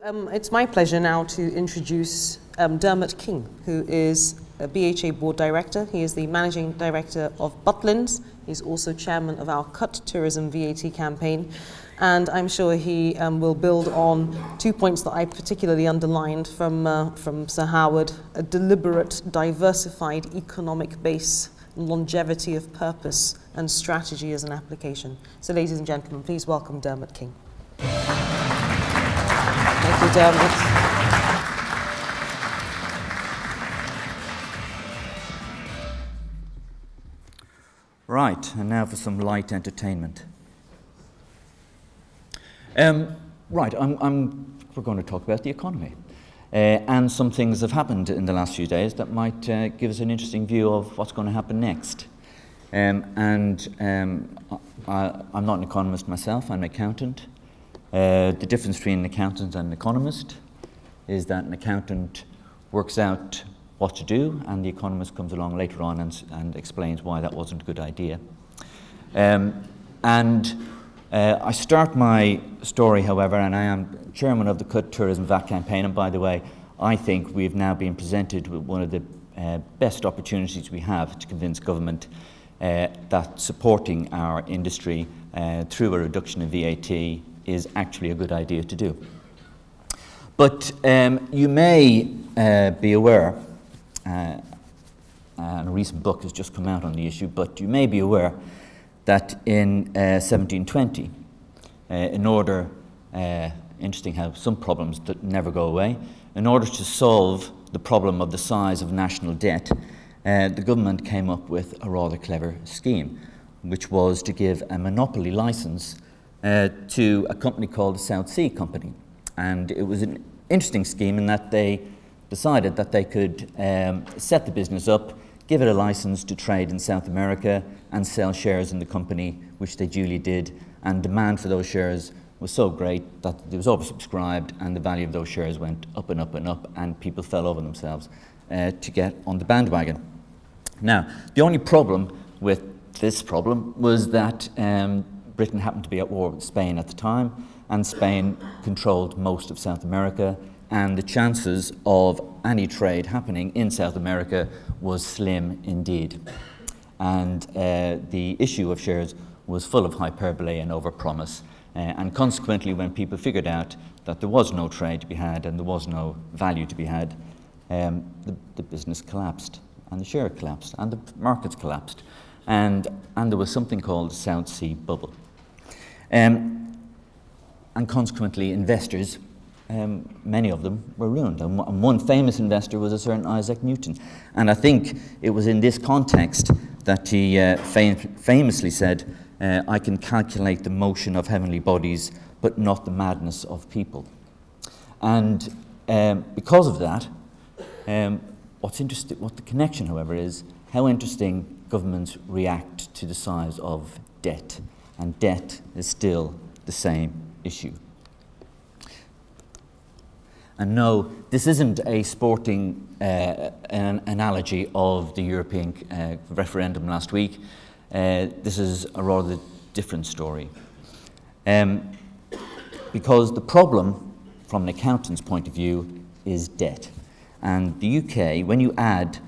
It's my pleasure now to introduce Dermot King, who is a BHA board director. He is the managing director of Butlins. He's also chairman of our Cut Tourism VAT campaign. And I'm sure he will build on 2 points that I particularly underlined from Sir Howard: a deliberate, diversified economic base, longevity of purpose, and strategy as an application. So ladies and gentlemen, please welcome Dermot King. Thank you, Dermot. Right, and now for some light entertainment. We're going to talk about the economy and some things that have happened in the last few days that might give us an interesting view of what's going to happen next. I'm not an economist myself, I'm an accountant. The difference between an accountant and an economist is that an accountant works out what to do, and the economist comes along later on and explains why that wasn't a good idea. I start my story, however, and I am chairman of the Cut Tourism VAT campaign, and by the way, I think we've now been presented with one of the best opportunities we have to convince government that supporting our industry through a reduction of VAT is actually a good idea to do. But you may be aware, and a recent book has just come out on the issue, but you may be aware that in 1720, in order, interesting how some problems that never go away, in order to solve the problem of the size of national debt, the government came up with a rather clever scheme, which was to give a monopoly license to a company called the South Sea Company. And it was an interesting scheme in that they decided that they could set the business up, give it a license to trade in South America and sell shares in the company, which they duly did, and demand for those shares was so great that it was oversubscribed and the value of those shares went up and up and up, and people fell over themselves to get on the bandwagon. Now, the only problem with this problem was that Britain happened to be at war with Spain at the time, and Spain controlled most of South America, and the chances of any trade happening in South America was slim indeed. And the issue of shares was full of hyperbole and overpromise, and consequently, when people figured out that there was no trade to be had and there was no value to be had, the business collapsed, and the share collapsed, and the markets collapsed, and there was something called the South Sea bubble. And consequently, investors, many of them were ruined. And one famous investor was a certain Isaac Newton. And I think it was in this context that he famously said, "I can calculate the motion of heavenly bodies, but not the madness of people." And because of that, what the connection, however, is how interesting governments react to the size of debt. And debt is still the same issue. And no, this isn't a sporting an analogy of the European referendum last week. This is a rather different story. Because the problem, from an accountant's point of view, is debt. And the UK, when you add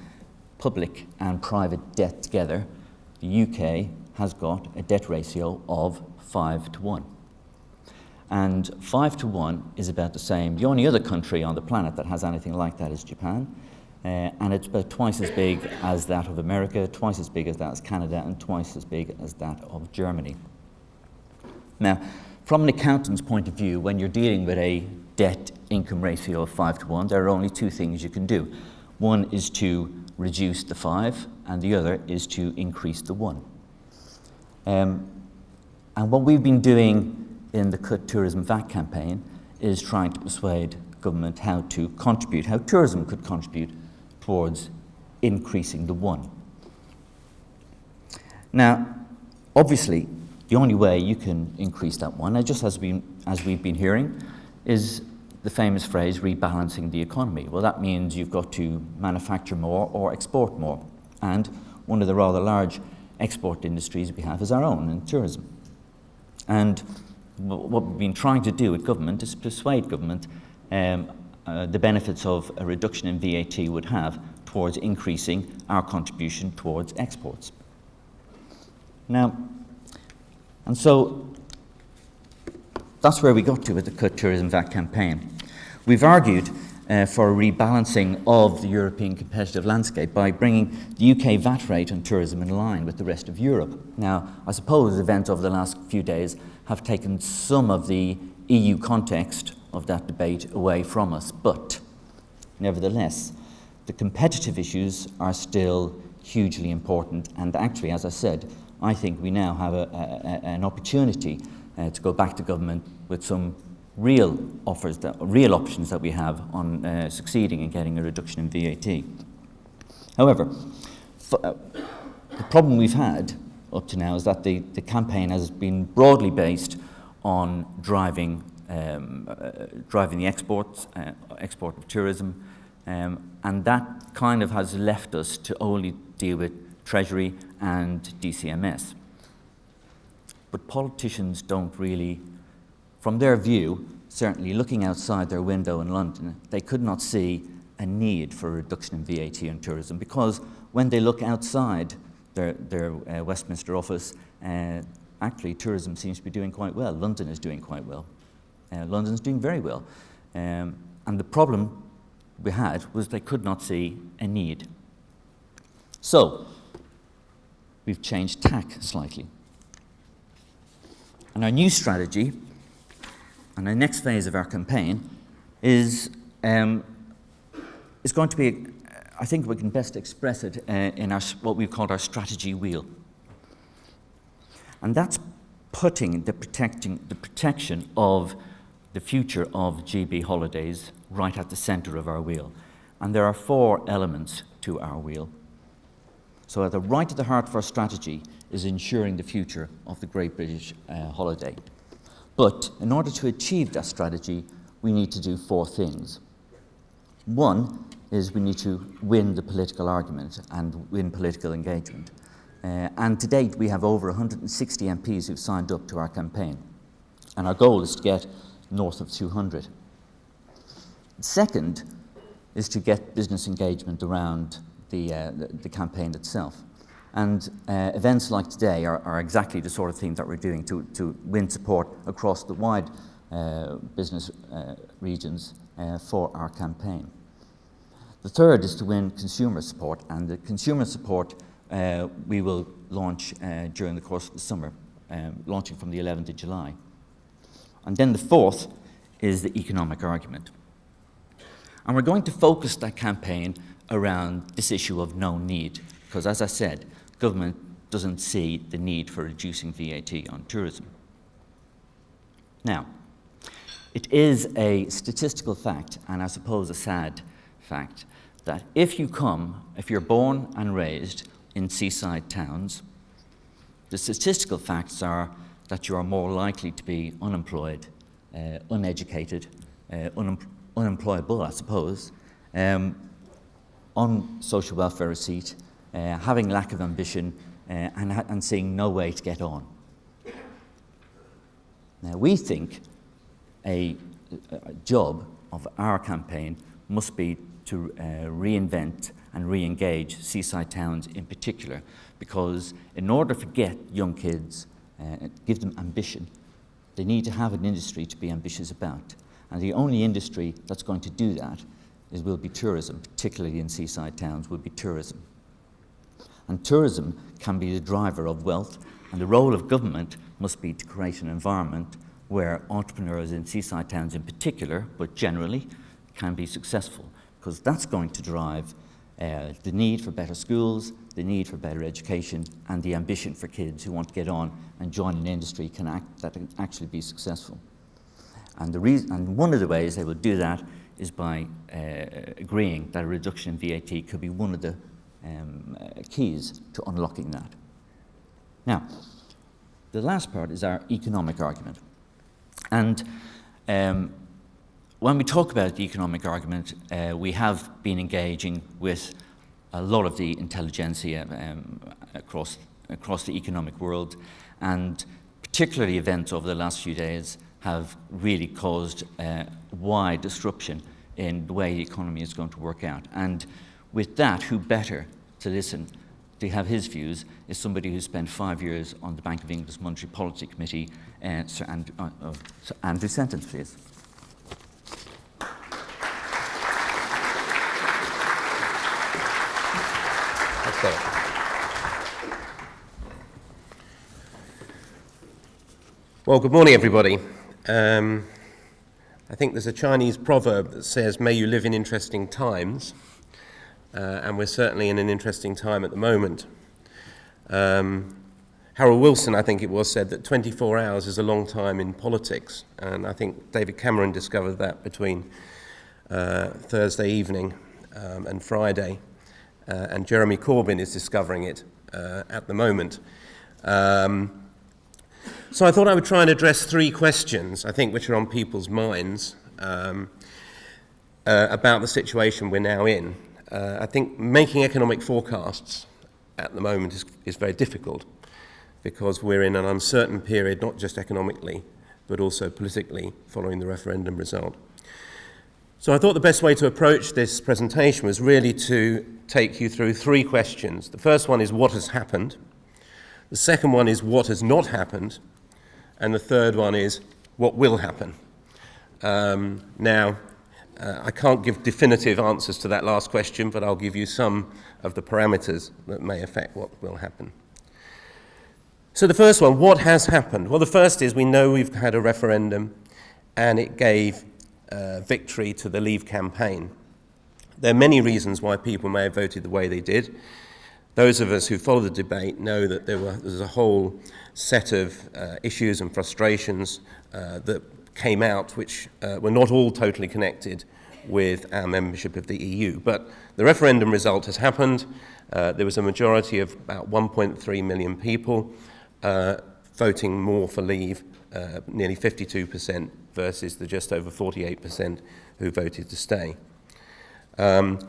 public and private debt together, the UK has got a debt ratio of 5 to 1. And 5 to 1 is about the same. The only other country on the planet that has anything like that is Japan. And it's about twice as big as that of America, twice as big as that as Canada, and twice as big as that of Germany. Now, from an accountant's point of view, when you're dealing with a debt-income ratio of 5 to 1, there are only two things you can do. One is to reduce the 5, and the other is to increase the 1. And what we've been doing in the Cut Tourism VAT campaign is trying to persuade government how tourism could contribute towards increasing the 1. Now, obviously, the only way you can increase that 1, just as we've been hearing, is the famous phrase, rebalancing the economy. Well, that means you've got to manufacture more or export more. And one of the rather large export industries we have is our own in tourism. And what we've been trying to do with government is persuade government the benefits of a reduction in VAT would have towards increasing our contribution towards exports. Now, and so that's where we got to with the Cut Tourism VAT campaign. We've argued for a rebalancing of the European competitive landscape by bringing the UK VAT rate on tourism in line with the rest of Europe. Now, I suppose events over the last few days have taken some of the EU context of that debate away from us, but nevertheless, the competitive issues are still hugely important, and actually, as I said, I think we now have an opportunity to go back to government with some real options that we have on succeeding in getting a reduction in VAT. However, the problem we've had up to now is that the campaign has been broadly based on driving the export of tourism, and that kind of has left us to only deal with Treasury and DCMS. But politicians don't really, from their view, certainly looking outside their window in London, they could not see a need for a reduction in VAT on tourism, because when they look outside their Westminster office, actually tourism seems to be doing quite well. London is doing quite well. London's doing very well. And the problem we had was they could not see a need. So, we've changed tack slightly. And our new strategy, and the next phase of our campaign, is going to be, I think we can best express it in what we've called our strategy wheel. And that's putting the protection of the future of GB holidays right at the centre of our wheel. And there are 4 elements to our wheel. So at the right at the heart of our strategy is ensuring the future of the Great British holiday. But in order to achieve that strategy, we need to do 4 things. One is we need to win the political argument and win political engagement. And to date, we have over 160 MPs who've signed up to our campaign. And our goal is to get north of 200. Second is to get business engagement around the campaign itself. And events like today are exactly the sort of thing that we're doing to win support across the wide business regions for our campaign. The third is to win consumer support, and the consumer support we will launch during the course of the summer, launching from the 11th of July. And then the fourth is the economic argument. And we're going to focus that campaign around this issue of no need, because as I said, government doesn't see the need for reducing VAT on tourism. Now, it is a statistical fact, and I suppose a sad fact, that if you're born and raised in seaside towns, the statistical facts are that you are more likely to be unemployed, uneducated, unemployable, I suppose, on social welfare receipt, having lack of ambition, and seeing no way to get on. Now, we think a job of our campaign must be to reinvent and re-engage seaside towns in particular, because in order to get young kids, give them ambition, they need to have an industry to be ambitious about. And the only industry that's going to do that will be tourism, particularly in seaside towns, will be tourism. And tourism can be the driver of wealth, and the role of government must be to create an environment where entrepreneurs in seaside towns in particular, but generally, can be successful, because that's going to drive the need for better schools, the need for better education, and the ambition for kids who want to get on and join an industry that can actually be successful. And one of the ways they will do that is by agreeing that a reduction in VAT could be one of the keys to unlocking that. Now, the last part is our economic argument. And when we talk about the economic argument, we have been engaging with a lot of the intelligentsia across the economic world, and particularly events over the last few days have really caused wide disruption in the way the economy is going to work out. And with that, who better to listen, to have his views, is somebody who spent 5 years on the Bank of England's Monetary Policy Committee, Sir Andrew Sentance, please. Okay. Well, good morning, everybody. I think there's a Chinese proverb that says, "May you live in interesting times," and we're certainly in an interesting time at the moment. Harold Wilson, I think it was, said that 24 hours is a long time in politics, and I think David Cameron discovered that between Thursday evening and Friday, and Jeremy Corbyn is discovering it at the moment. So I thought I would try and address 3 questions, I think, which are on people's minds about the situation we're now in. I think making economic forecasts at the moment is very difficult because we're in an uncertain period, not just economically, but also politically, following the referendum result. So I thought the best way to approach this presentation was really to take you through 3 questions. The first one is what has happened. The second one is what has not happened. And the third one is what will happen. I can't give definitive answers to that last question, but I'll give you some of the parameters that may affect what will happen. So the first one, what has happened? Well, the first is we know we've had a referendum and it gave victory to the Leave campaign. There are many reasons why people may have voted the way they did. Those of us who follow the debate know that there's a whole set of issues and frustrations that came out which were not all totally connected with our membership of the EU. But the referendum result has happened. There was a majority of about 1.3 million people voting more for Leave, nearly 52% versus the just over 48% who voted to stay. But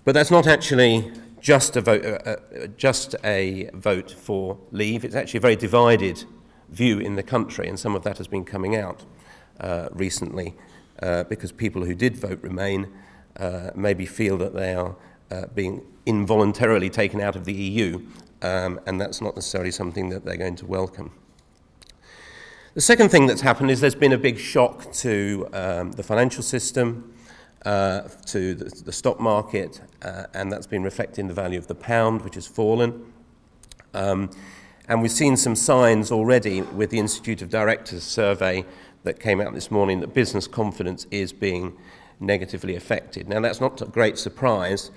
that's not actually just a vote for Leave. It's actually a very divided view in the country, and some of that has been coming out recently because people who did vote Remain maybe feel that they are being involuntarily taken out of the EU, and that's not necessarily something that they're going to welcome. The second thing that's happened is there's been a big shock to the financial system, to the stock market, and that's been reflected in the value of the pound, which has fallen. And we've seen some signs already with the Institute of Directors survey that came out this morning that business confidence is being negatively affected. Now, that's not a great surprise.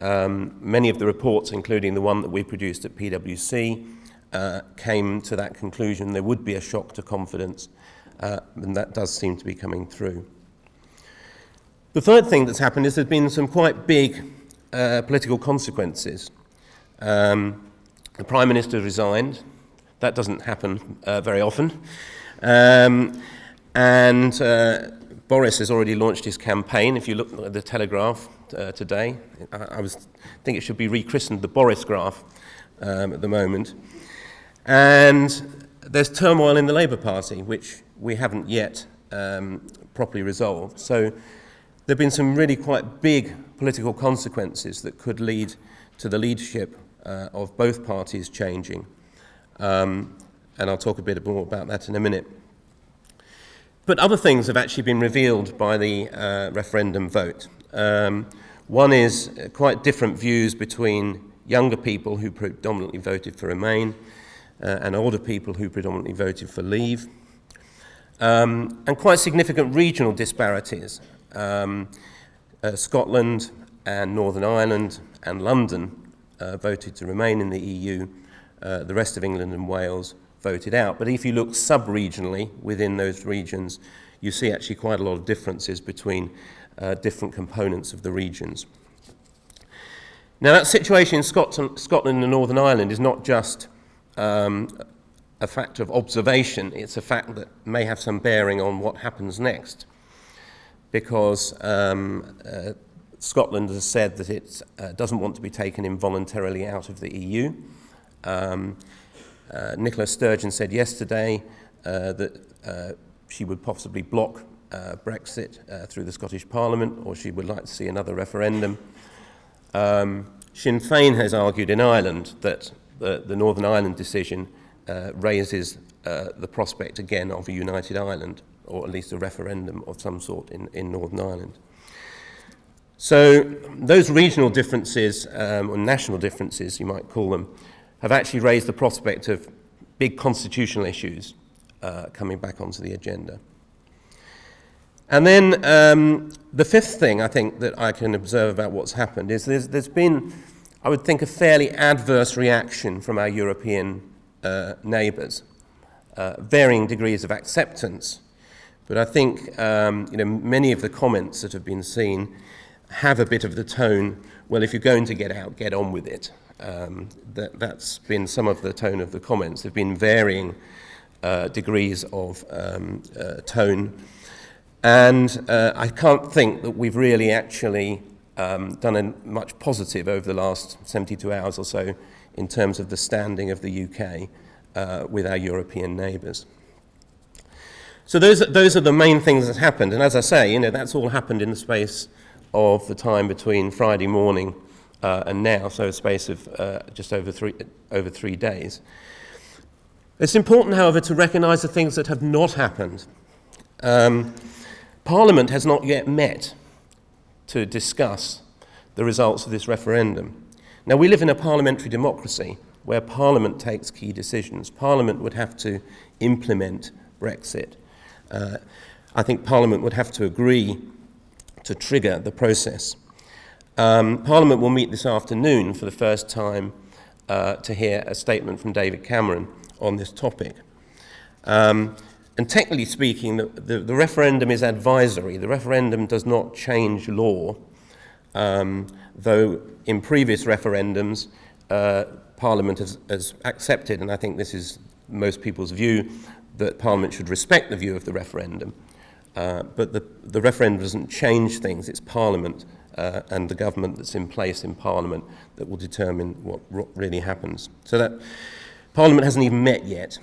Many of the reports, including the one that we produced at PwC, came to that conclusion there would be a shock to confidence, and that does seem to be coming through. The third thing that's happened is there's been some quite big political consequences. The Prime Minister resigned. That doesn't happen very often. And Boris has already launched his campaign. If you look at the Telegraph today, I think it should be rechristened the Boris graph at the moment. And there's turmoil in the Labour Party, which we haven't yet properly resolved. So there have been some really quite big political consequences that could lead to the leadership of both parties changing. And I'll talk a bit more about that in a minute. But other things have actually been revealed by the referendum vote. One is quite different views between younger people who predominantly voted for Remain and older people who predominantly voted for Leave. And quite significant regional disparities. Scotland and Northern Ireland and London voted to remain in the EU. The rest of England and Wales voted out. But if you look sub-regionally within those regions, you see actually quite a lot of differences between different components of the regions. Now, that situation in Scotland and Northern Ireland is not just a fact of observation, it's a fact that may have some bearing on what happens next. Because Scotland has said that it doesn't want to be taken involuntarily out of the EU. Nicola Sturgeon said yesterday that she would possibly block Brexit through the Scottish Parliament, or she would like to see another referendum. Sinn Féin has argued in Ireland that the Northern Ireland decision raises the prospect again of a united Ireland, or at least a referendum of some sort in Northern Ireland. So those regional differences, or national differences you might call them, have actually raised the prospect of big constitutional issues coming back onto the agenda. And then the fifth thing I think that I can observe about what's happened is there's been, I would think, a fairly adverse reaction from our European neighbours, varying degrees of acceptance. But I think many of the comments that have been seen have a bit of the tone, well, if you're going to get out, get on with it. That's been some of the tone of the comments. There have been varying degrees of tone. And I can't think that we've really actually done much positive over the last 72 hours or so in terms of the standing of the UK with our European neighbours. So those are the main things that happened. And as I say, that's all happened in the space of the time between Friday morning and now, so a space of just over 3 days. It's important, however, to recognise the things that have not happened. Parliament has not yet met to discuss the results of this referendum. Now, we live in a parliamentary democracy where Parliament takes key decisions. Parliament would have to implement Brexit. I think Parliament would have to agree to trigger the process. Parliament will meet this afternoon for the first time to hear a statement from David Cameron on this topic. And technically speaking, the referendum is advisory. The referendum does not change law, though in previous referendums, Parliament has accepted, and I think this is most people's view, that Parliament should respect the view of the referendum. But the referendum doesn't change things. It's Parliament and the government that's in place in Parliament that will determine what really happens. So that Parliament hasn't even met yet.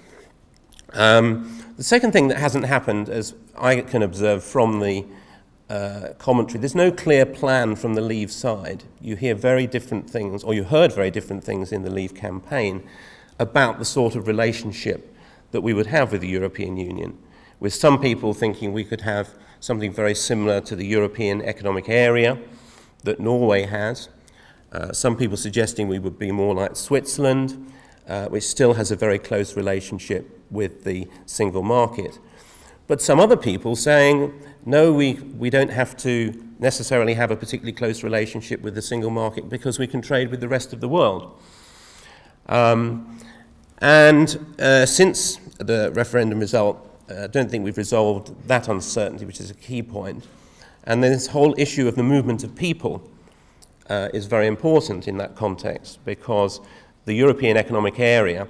The second thing that hasn't happened, as I can observe from the commentary, there's no clear plan from the Leave side. You hear very different things, or you heard very different things in the Leave campaign about the sort of relationship that we would have with the European Union, with some people thinking we could have something very similar to the European Economic Area that Norway has, some people suggesting we would be more like Switzerland, which still has a very close relationship with the single market. But some other people saying, no, we don't have to necessarily have a particularly close relationship with the single market because we can trade with the rest of the world. Since the referendum result, I don't think we've resolved that uncertainty, which is a key point. And then this whole issue of the movement of people is very important in that context, because the European Economic Area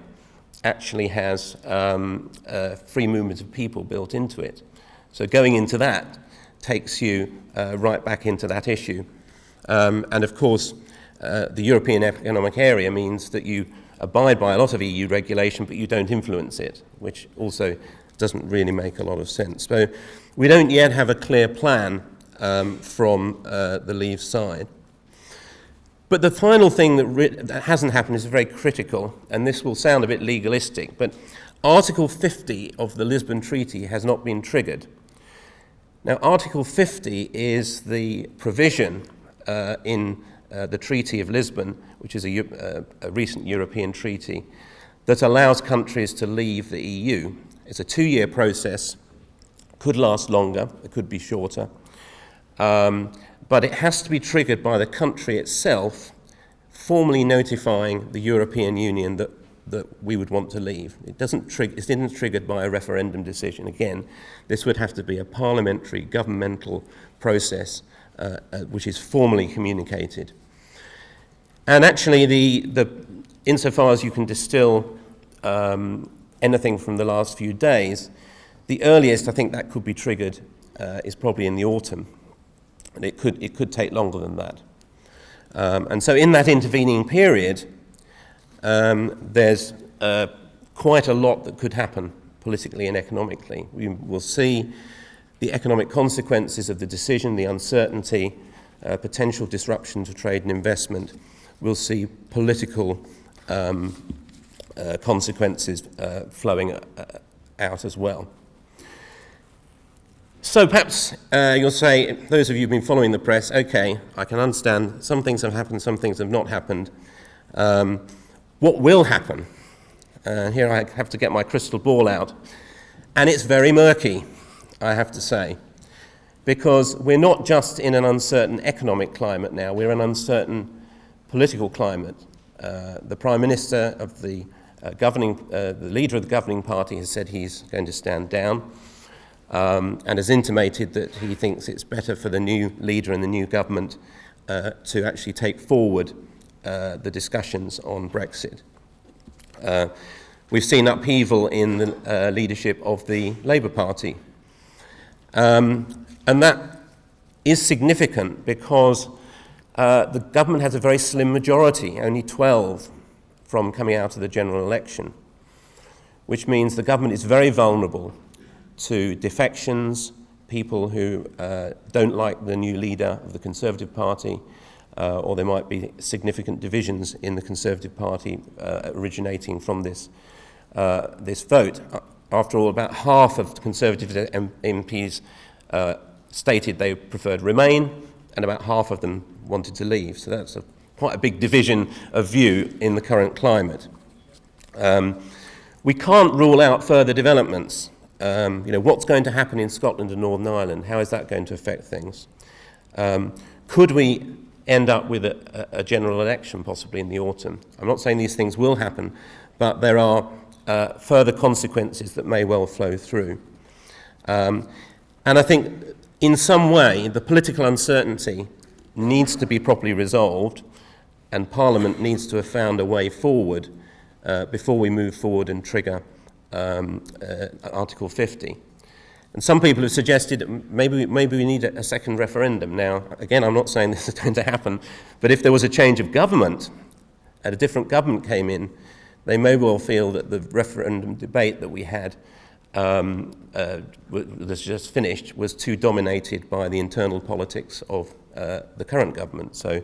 actually has free movement of people built into it. So going into that takes you right back into that issue. And of course, the European Economic Area means that you abide by a lot of EU regulation, but you don't influence it, which also doesn't really make a lot of sense. So we don't yet have a clear plan from the Leave side. But the final thing that hasn't happened is very critical, and this will sound a bit legalistic, but Article 50 of the Lisbon Treaty has not been triggered. Now, Article 50 is the provision in the Treaty of Lisbon, which is a recent European treaty, that allows countries to leave the EU. It's a 2-year process, could last longer, it could be shorter. But it has to be triggered by the country itself formally notifying the European Union that we would want to leave. It isn't triggered by a referendum decision. Again, this would have to be a parliamentary, governmental process which is formally communicated. And actually, insofar as you can distill anything from the last few days, the earliest I think that could be triggered is probably in the autumn. And it could take longer than that. And so in that intervening period, there's quite a lot that could happen politically and economically. We will see the economic consequences of the decision, the uncertainty, potential disruption to trade and investment. We'll see political consequences flowing out as well. So perhaps you'll say, those of you who've been following the press, okay, I can understand some things have happened, some things have not happened. What will happen? Here I have to get my crystal ball out. And it's very murky, I have to say, because we're not just in an uncertain economic climate now, we're in an uncertain political climate. The Prime Minister of the leader of the governing party has said he's going to stand down. And has intimated that he thinks it's better for the new leader and the new government to actually take forward the discussions on Brexit. We've seen upheaval in the leadership of the Labour Party. And that is significant because the government has a very slim majority, only 12 from coming out of the general election, which means the government is very vulnerable to defections, people who don't like the new leader of the Conservative Party, or there might be significant divisions in the Conservative Party originating from this vote. After all, about half of the Conservative MPs stated they preferred Remain, and about half of them wanted to leave. So that's quite a big division of view in the current climate. We can't rule out further developments. What's going to happen in Scotland and Northern Ireland? How is that going to affect things? Could we end up with a general election possibly in the autumn? I'm not saying these things will happen, but there are further consequences that may well flow through. And I think in some way the political uncertainty needs to be properly resolved, and Parliament needs to have found a way forward before we move forward and trigger Article 50. And some people have suggested that maybe we need a second referendum. Now, again, I'm not saying this is going to happen, but if there was a change of government and a different government came in, they may well feel that the referendum debate that we had that's just finished was too dominated by the internal politics of the current government. So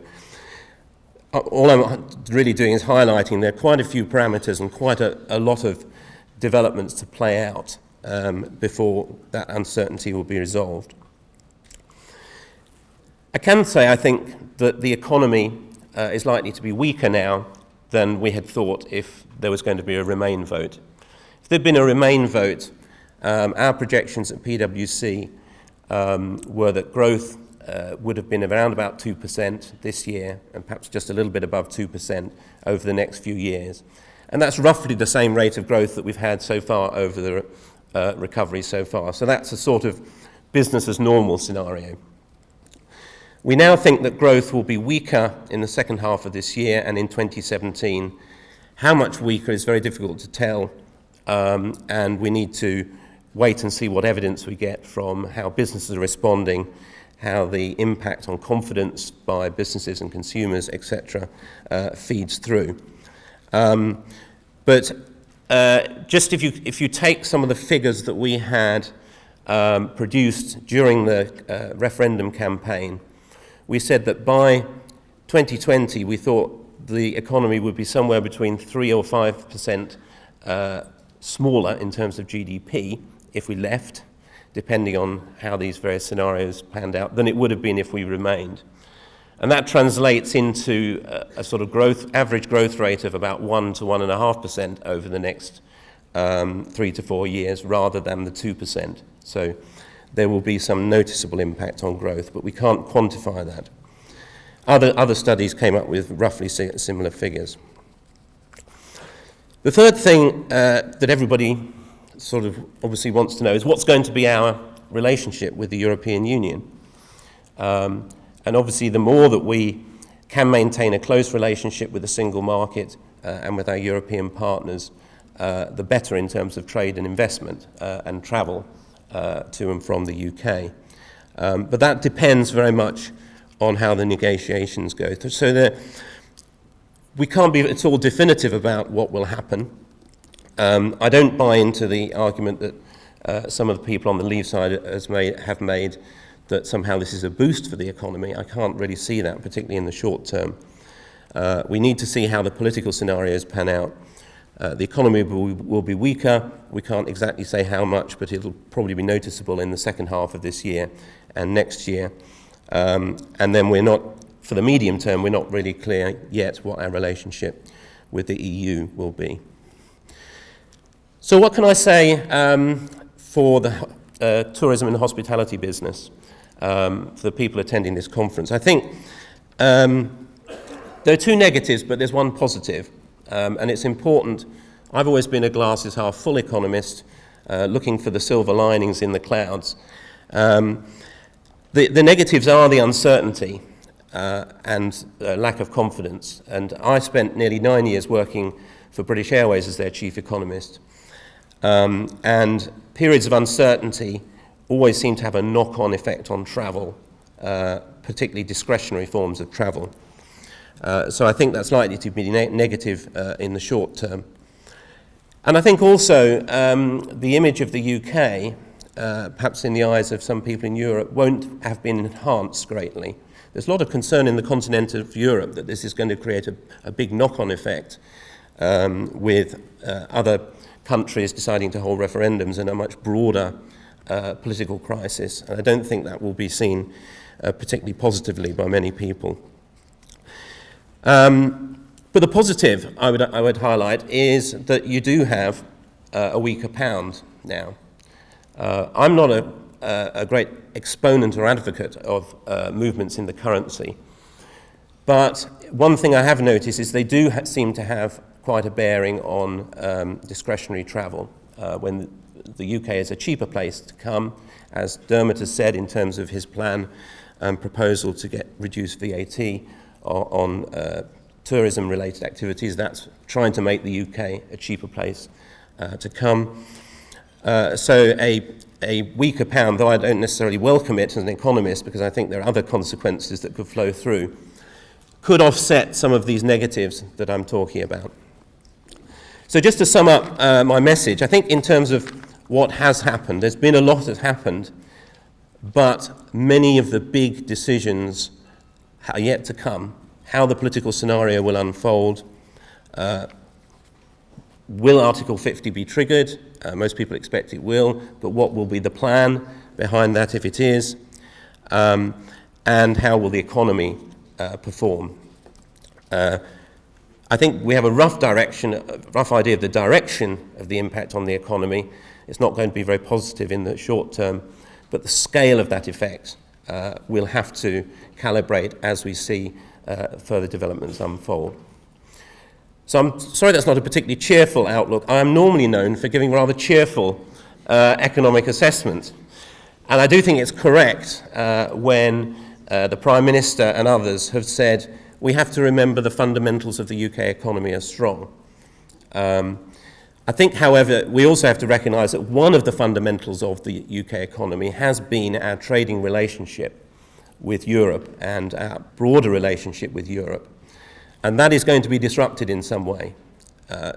all I'm really doing is highlighting there are quite a few parameters and quite a lot of developments to play out before that uncertainty will be resolved. I can say I think that the economy is likely to be weaker now than we had thought if there was going to be a Remain vote. If there had been a Remain vote, our projections at PwC were that growth would have been around about 2% this year and perhaps just a little bit above 2% over the next few years. And that's roughly the same rate of growth that we've had so far over the recovery so far. So that's a sort of business as normal scenario. We now think that growth will be weaker in the second half of this year and in 2017. How much weaker is very difficult to tell, and we need to wait and see what evidence we get from how businesses are responding, how the impact on confidence by businesses and consumers, etc., feeds through. But just if you take some of the figures that we had produced during the referendum campaign, we said that by 2020 we thought the economy would be somewhere between 3 or 5% smaller in terms of GDP if we left, depending on how these various scenarios panned out, than it would have been if we remained. And that translates into a sort of average growth rate of about 1 to 1.5% over the next 3 to 4 years, rather than the 2%. So there will be some noticeable impact on growth, but we can't quantify that. Other studies came up with roughly similar figures. The third thing that everybody sort of obviously wants to know is what's going to be our relationship with the European Union. And obviously the more that we can maintain a close relationship with the single market and with our European partners, the better in terms of trade and investment and travel to and from the UK. But that depends very much on how the negotiations go. So we can't be at all definitive about what will happen. I don't buy into the argument that some of the people on the Leave side have made that somehow this is a boost for the economy. I can't really see that, particularly in the short term. We need to see how the political scenarios pan out. The economy will be weaker. We can't exactly say how much, but it'll probably be noticeable in the second half of this year and next year. And then for the medium term, we're not really clear yet what our relationship with the EU will be. So what can I say for the tourism and hospitality business, for the people attending this conference? I think there are two negatives, but there's one positive. And it's important. I've always been a glass is half full economist, looking for the silver linings in the clouds. The negatives are the uncertainty and lack of confidence. And I spent nearly 9 years working for British Airways as their chief economist. And periods of uncertainty always seem to have a knock-on effect on travel, particularly discretionary forms of travel. So I think that's likely to be negative in the short term. And I think also the image of the UK, perhaps in the eyes of some people in Europe, won't have been enhanced greatly. There's a lot of concern in the continent of Europe that this is going to create a big knock-on effect with other countries deciding to hold referendums and a much broader political crisis. And I don't think that will be seen particularly positively by many people. But the positive I would highlight is that you do have a weaker pound now. I'm not a great exponent or advocate of movements in the currency, but one thing I have noticed is they do seem to have quite a bearing on discretionary travel when the UK is a cheaper place to come, as Dermot has said in terms of his plan and proposal to get reduced VAT on tourism-related activities. That's trying to make the UK a cheaper place to come. So a weaker pound, though I don't necessarily welcome it as an economist because I think there are other consequences that could flow through, could offset some of these negatives that I'm talking about. So just to sum up my message, I think in terms of what has happened, there's been a lot that's happened, but many of the big decisions are yet to come. How the political scenario will unfold. Will Article 50 be triggered? Most people expect it will, but what will be the plan behind that if it is? And how will the economy perform? I think we have a rough idea of the direction of the impact on the economy. It's not going to be very positive in the short term, but the scale of that effect we'll have to calibrate as we see further developments unfold. So I'm sorry that's not a particularly cheerful outlook. I am normally known for giving rather cheerful economic assessments. And I do think it's correct when the Prime Minister and others have said we have to remember the fundamentals of the UK economy are strong. I think, however, we also have to recognise that one of the fundamentals of the UK economy has been our trading relationship with Europe and our broader relationship with Europe. And that is going to be disrupted in some way.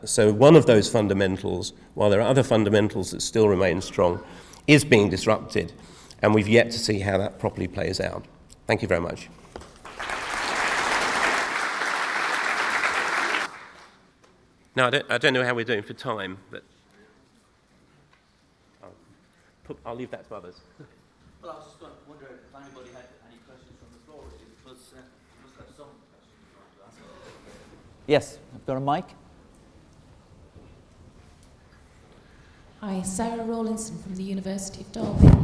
So one of those fundamentals, while there are other fundamentals that still remain strong, is being disrupted. And we've yet to see how that properly plays out. Thank you very much. Now, I don't know how we're doing for time, but I'll leave that to others. Well, I was just wondering if anybody had any questions from the floor. It must have some questions you want to ask. Yes, I've got a mic. Hi, Sarah Rawlinson from the University of Derby.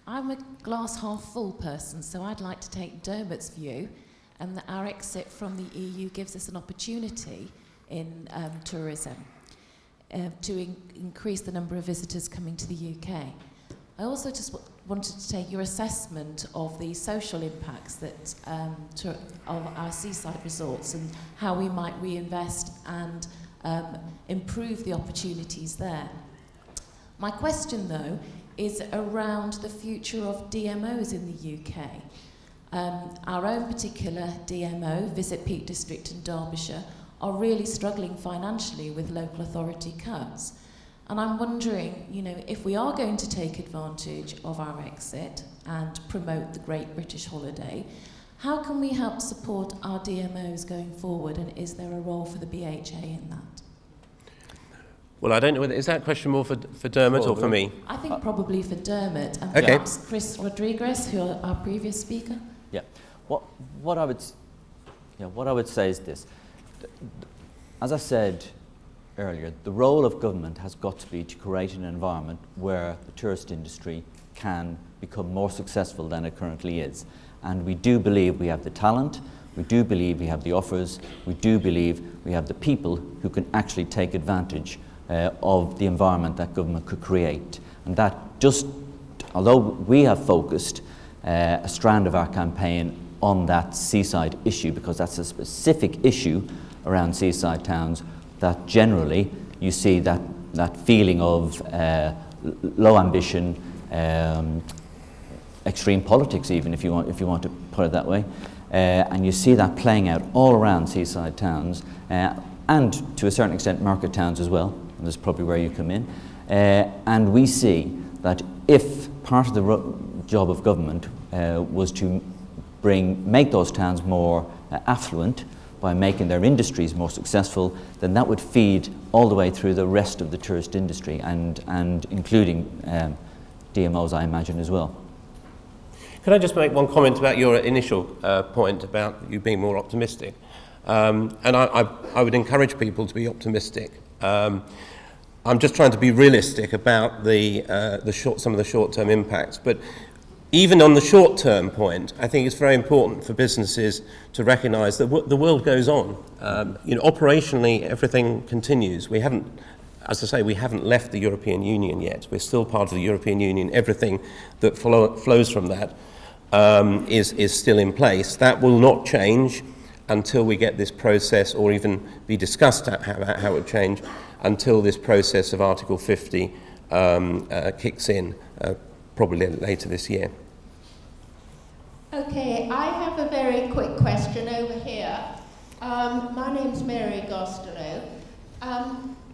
I'm a glass half full person, so I'd like to take Dermot's view, and that our exit from the EU gives us an opportunity in tourism to increase the number of visitors coming to the UK. I also just wanted to take your assessment of the social impacts that of our seaside resorts and how we might reinvest and improve the opportunities there. My question, though, is around the future of DMOs in the UK. Our own particular DMO, Visit Peak District in Derbyshire, are really struggling financially with local authority cuts. And I'm wondering, you know, if we are going to take advantage of our exit and promote the Great British Holiday, how can we help support our DMOs going forward, and is there a role for the BHA in that? Well, I don't know whether, is that question more for Dermot or for me? I think probably for Dermot, and Okay. perhaps Chris Rodriguez, who are our previous speaker. Yeah. What I would say is this. As I said earlier, the role of government has got to be to create an environment where the tourist industry can become more successful than it currently is. And we do believe we have the talent, we do believe we have the offers, we do believe we have the people who can actually take advantage of the environment that government could create. And that just, although we have focused a strand of our campaign on that seaside issue, because that's a specific issue around seaside towns, that generally you see that feeling of low ambition, extreme politics even, if you want to put it that way, and you see that playing out all around seaside towns, and to a certain extent market towns as well, and that's probably where you come in, and we see that if part of the job of government was to make those towns more affluent by making their industries more successful, then that would feed all the way through the rest of the tourist industry, and including DMOs, I imagine, as well. Can I just make one comment about your initial point about you being more optimistic? And I would encourage people to be optimistic. I'm just trying to be realistic about some of the short-term impacts. But even on the short-term point, I think it's very important for businesses to recognise that the world goes on. Operationally, everything continues. We haven't, as I say, we haven't left the European Union yet. We're still part of the European Union. Everything that flows from that is still in place. That will not change until we get this process, or even be discussed how it would change, until this process of Article 50 kicks in, probably later this year. Okay, I have a very quick question over here. My name's Mary Gostelow.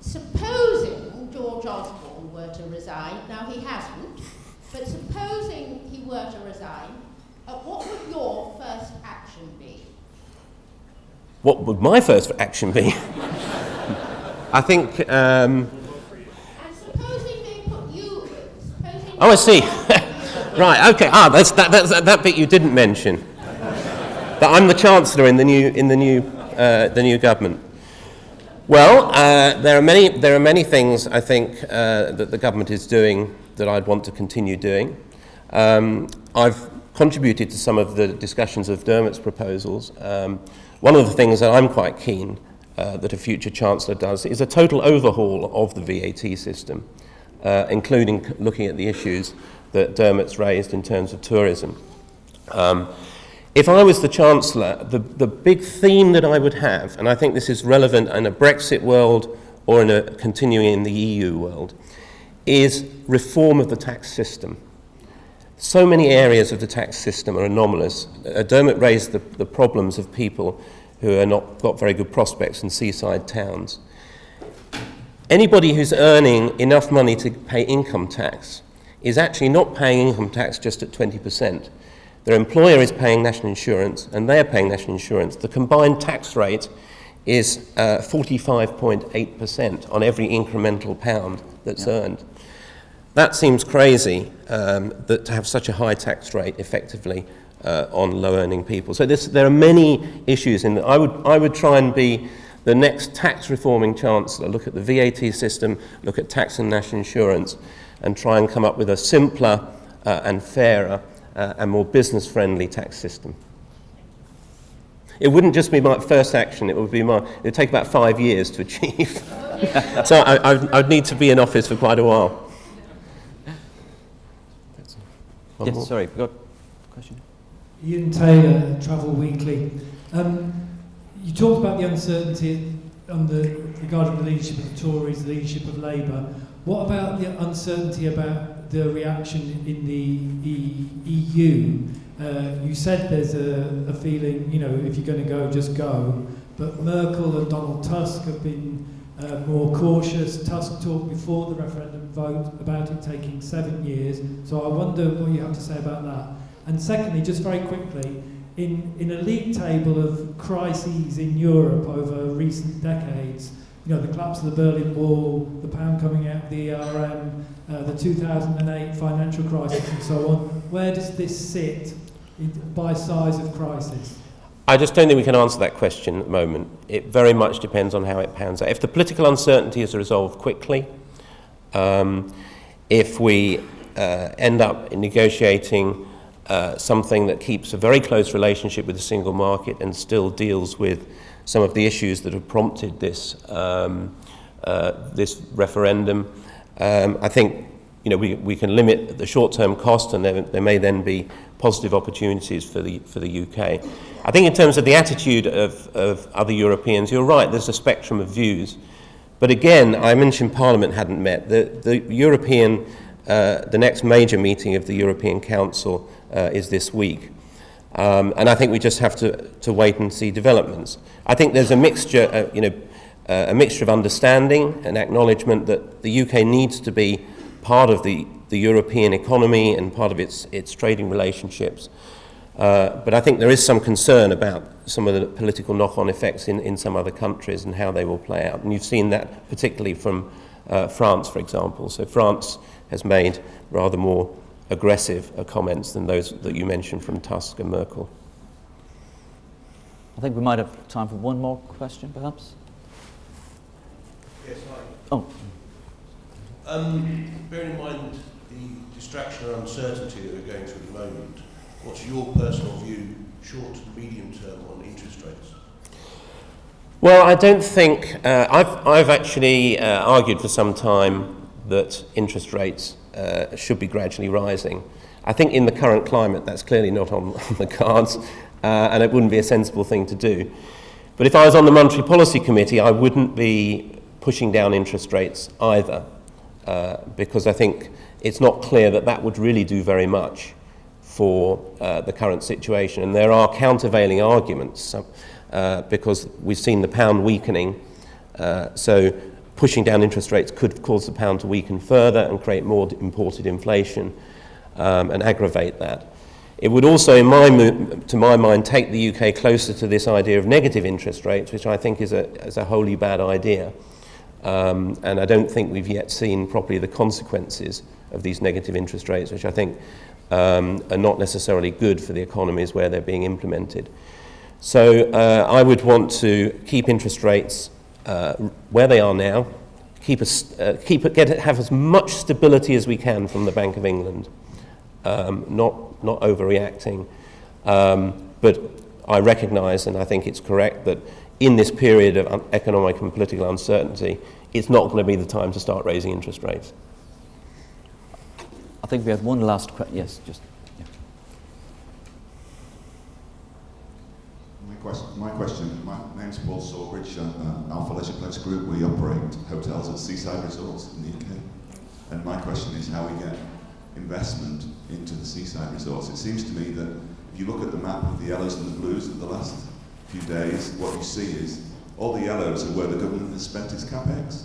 Supposing George Osborne were to resign, now he hasn't, but supposing he were to resign, what would your first action be? What would my first action be? I think... And supposing they put you in, Oh, I see. Right, okay. That's that bit you didn't mention. That I'm the Chancellor in the new government. Well, there are many things I think that the government is doing that I'd want to continue doing. I've contributed to some of the discussions of Dermot's proposals. One of the things that I'm quite keen that a future Chancellor does is a total overhaul of the VAT system, including looking at the issues that Dermot's raised in terms of tourism. If I was the Chancellor, the big theme that I would have, and I think this is relevant in a Brexit world or in a continuing in the EU world, is reform of the tax system. So many areas of the tax system are anomalous. Dermot raised the problems of people who are not got very good prospects in seaside towns. Anybody who's earning enough money to pay income tax is actually not paying income tax just at 20%. Their employer is paying national insurance, and they're paying national insurance. The combined tax rate is 45.8% on every incremental pound that's earned. That seems crazy, that to have such a high tax rate effectively on low-earning people. So there are many issues in that. I would try and be the next tax reforming Chancellor, look at the VAT system, look at tax and national insurance, and try and come up with a simpler and fairer and more business-friendly tax system. It wouldn't just be my first action, it would take about 5 years to achieve. So I'd need to be in office for quite a while. Yes, sorry, got a question? Ian Taylor, Travel Weekly. You talked about the uncertainty regarding the leadership of the Tories, the leadership of Labour. What about the uncertainty about the reaction in the EU? You said there's a feeling, if you're going to go, just go. but Merkel and Donald Tusk have been more cautious. Tusk talked before the referendum vote about it taking 7 years, so I wonder what you have to say about that. And secondly, just very quickly, in a league table of crises in Europe over recent decades, you know, the collapse of the Berlin Wall, the pound coming out of the ERM, the 2008 financial crisis and so on, where does this sit by size of crisis? I just don't think we can answer that question at the moment. It very much depends on how it pans out. If the political uncertainty is resolved quickly, if we end up negotiating something that keeps a very close relationship with the single market and still deals with some of the issues that have prompted this this referendum, I think we can limit the short-term cost, and there may then be positive opportunities for the UK. I think in terms of the attitude of other Europeans, you're right, there's a spectrum of views. But again, I mentioned Parliament hadn't met. The next major meeting of the European Council is this week. And I think we just have to wait and see developments. I think there's a mixture, a mixture of understanding and acknowledgement that the UK needs to be part of the European economy and part of its trading relationships. But I think there is some concern about some of the political knock-on effects in some other countries and how they will play out. And you've seen that particularly from France, for example. So France has made rather more aggressive comments than those that you mentioned from Tusk and Merkel. I think we might have time for one more question, perhaps. Yes, hi. Oh. Bearing in mind the distraction and uncertainty that we're going through at the moment, what's your personal view, short to medium term, on interest rates? Well, I don't think I've actually argued for some time that interest rates should be gradually rising. I think in the current climate that's clearly not on the cards, and it wouldn't be a sensible thing to do. But if I was on the Monetary Policy Committee, I wouldn't be pushing down interest rates either, because I think it's not clear that that would really do very much for the current situation. And there are countervailing arguments, because we've seen the pound weakening, so pushing down interest rates could cause the pound to weaken further and create more imported inflation and aggravate that. It would also, to my mind, take the UK closer to this idea of negative interest rates, which I think is a wholly bad idea. And I don't think we've yet seen properly the consequences of these negative interest rates, which I think are not necessarily good for the economies where they're being implemented. So I would want to keep interest rates where they are now, have as much stability as we can from the Bank of England, not overreacting. But I recognise, and I think it's correct, that in this period of economic and political uncertainty, it's not going to be the time to start raising interest rates. I think we have one last question. Yes, just. Yeah. My name's Paul Sawbridge. Alpha Leisure Place Group. We operate hotels at seaside resorts in the UK. And my question is how we get investment into the seaside resorts. It seems to me that if you look at the map of the yellows and the blues of the last few days, what you see is all the yellows are where the government has spent its capex.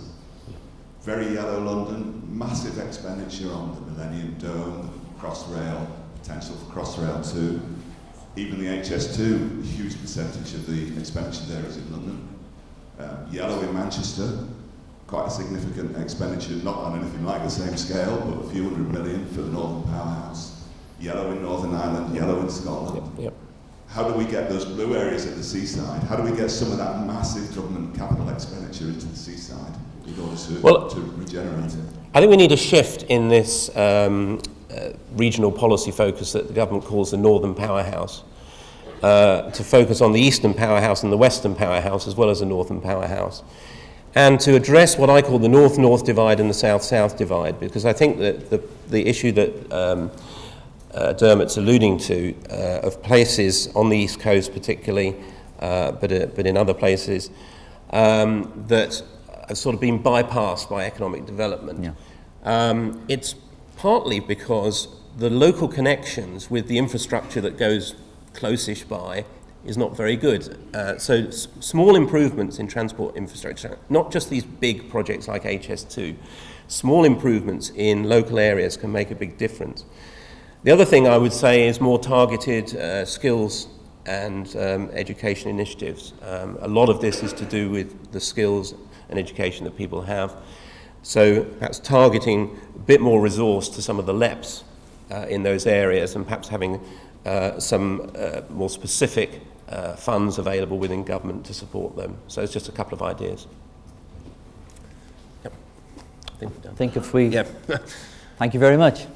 Very yellow London, massive expenditure on the Millennium Dome, Crossrail, potential for Crossrail 2. Even the HS2, a huge percentage of the expenditure there is in London. Yellow in Manchester, quite a significant expenditure, not on anything like the same scale, but a few $100 million for the Northern Powerhouse. Yellow in Northern Ireland, yellow in Scotland. Yep. How do we get those blue areas at the seaside? How do we get some of that massive government capital expenditure into the seaside in order to regenerate it? I think we need a shift in this regional policy focus that the government calls the Northern Powerhouse, to focus on the Eastern Powerhouse and the Western Powerhouse as well as the Northern Powerhouse, and to address what I call the North-North divide and the South-South divide, because I think that the issue that Dermot's alluding to, of places on the East Coast particularly, but in other places, that have sort of been bypassed by economic development. Yeah. It's partly because the local connections with the infrastructure that goes close-ish by is not very good. So small improvements in transport infrastructure, not just these big projects like HS2, small improvements in local areas can make a big difference. The other thing I would say is more targeted skills and education initiatives. A lot of this is to do with the skills and education that people have. So perhaps targeting a bit more resource to some of the LEPs in those areas, and perhaps having some more specific funds available within government to support them. So it's just a couple of ideas. Yep. I think if we... Yep. Thank you very much.